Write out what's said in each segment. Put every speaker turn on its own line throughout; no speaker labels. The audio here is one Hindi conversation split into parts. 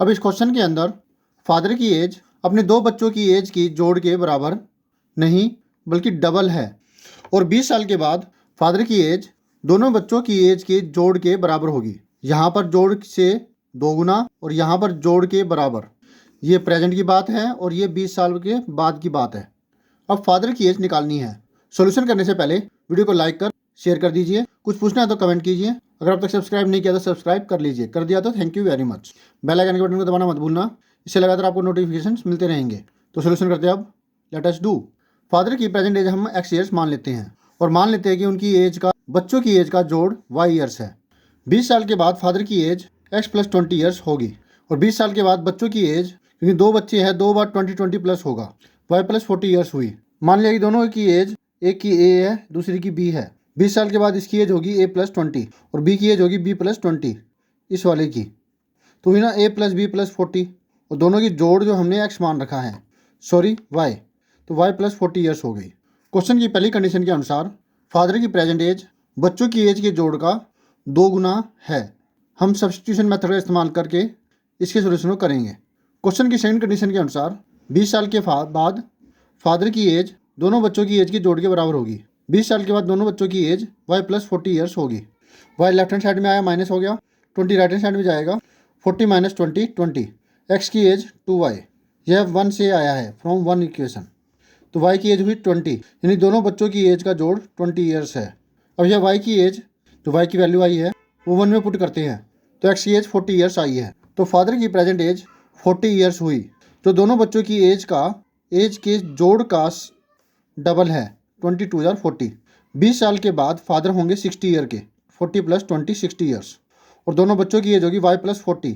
अब इस क्वेश्चन के अंदर फादर की एज अपने दो बच्चों की एज की जोड़ के बराबर नहीं बल्कि डबल है, और 20 साल के बाद फादर की एज दोनों बच्चों की एज के जोड़ के बराबर होगी। यहाँ पर जोड़ से 2 गुना और यहाँ पर जोड़ के बराबर। ये प्रेजेंट की बात है और ये 20 साल के बाद की बात है। अब फादर की एज निकालनी है। सॉल्यूशन करने से पहले वीडियो को लाइक कर शेयर कर दीजिए। कुछ पूछना है तो कमेंट कीजिए। अगर अब तक सब्सक्राइब नहीं किया तो सब्सक्राइब कर लीजिए। कर दिया तो thank you very much. Bell icon के बटन को दबाना मत भूलना, इससे लगातार आपको नोटिफिकेशन मिलते रहेंगे। तो सॉल्यूशन करते हैं अब। Let us do. फादर की प्रेजेंट एज हम एक्स ईयर्स मान लेते हैं और मान लेते हैं कि उनकी एज का बच्चों की एज का जोड़ वाई ईयर्स है। 20 साल के बाद फादर की एज एक्स प्लस 20 ईयर्स होगी और 20 साल के बाद बच्चों की एज, क्योंकि 2 बच्चे हैं, 2 बार 20 प्लस होगा, वाई प्लस 40 ईयर्स हुई। मान लिया कि दोनों की एज, एक की ए है दूसरी की बी है। 20 साल के बाद इसकी एज होगी ए प्लस 20 और बी की एज होगी बी प्लस 20 इस वाले की। तो हुई ना ए प्लस बी प्लस 40 और दोनों की जोड़ जो हमने एक्स मान रखा है, सॉरी वाई, तो वाई प्लस 40 ईयर्स हो गई। क्वेश्चन की पहली कंडीशन के अनुसार फादर की प्रेजेंट एज बच्चों की एज के जोड़ का 2 गुना है। हम सब्स्टिट्यूशन मेथड का इस्तेमाल करके इसके सोल्यूशन को करेंगे। क्वेश्चन की सेकंड कंडीशन के अनुसार 20 साल के बाद फादर की एज दोनों बच्चों की एज के जोड़ के बराबर होगी। 20 साल के बाद दोनों बच्चों की एज वाई प्लस 40 ईयर्स होगी। वाई लेफ्ट हैंड साइड में आया माइनस हो गया, 20 राइट हैंड साइड में जाएगा, 40 माइनस 20 20। एक्स की एज 2y, यह 1 से आया है फ्रॉम 1 इक्वेशन। तो y की एज हुई 20, यानी दोनों बच्चों की एज का जोड़ 20 ईयर्स है। अब यह y की एज, जो y की वैल्यू आई है वो 1 में पुट करते हैं तो x की एज 40 ईयर्स आई है। तो फादर की प्रेजेंट एज 40 ईयर्स हुई, जो दोनों बच्चों की एज के जोड़ का डबल है। 20 2 जार 40। 20 साल के बाद फादर होंगे 60 ईयर के, 40 प्लस 20 60 ईयर्स, और दोनों बच्चों की एज होगी y प्लस 40,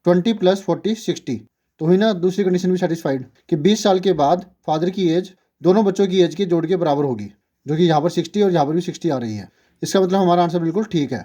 20 प्लस 40 60। तो हुई ना दूसरी कंडीशन भी सेटिस्फाइड कि 20 साल के बाद फादर की एज दोनों बच्चों की एज के जोड़ के बराबर होगी, जो कि यहाँ पर 60 और यहाँ पर भी 60 आ रही है। इसका मतलब हमारा आंसर बिल्कुल ठीक है।